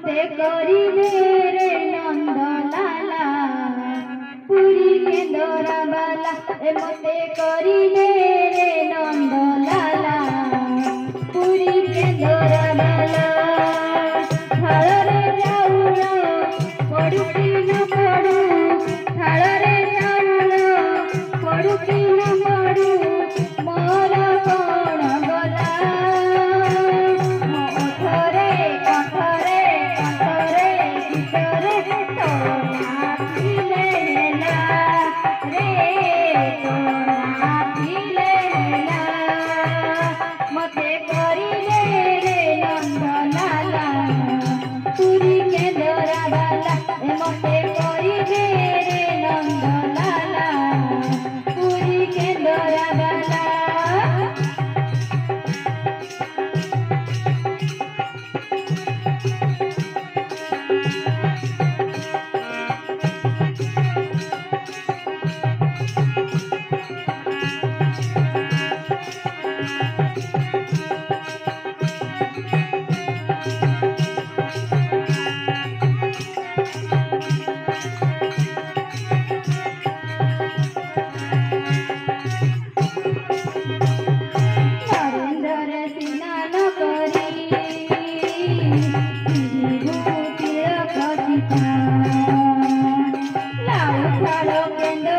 मते करिले रे नंद लाला पुरी केंदरा बाला ए मते करिले रे नंद लाला पुरी केंदरा बाला थाल रे चाउल पड़ू कि न पड़ू थाल रे चाउल पड़ू कि न पड़ू मोर कौन गला ओठरे कठरे कठरे भितरे तोरा फिले नेला रे तोरा फिले नेला मते करिले रे नंद लाला पुरी केंदरा बाला ए मते करिले रे नंद लाला पुरी केंदरा बाला Laut kalau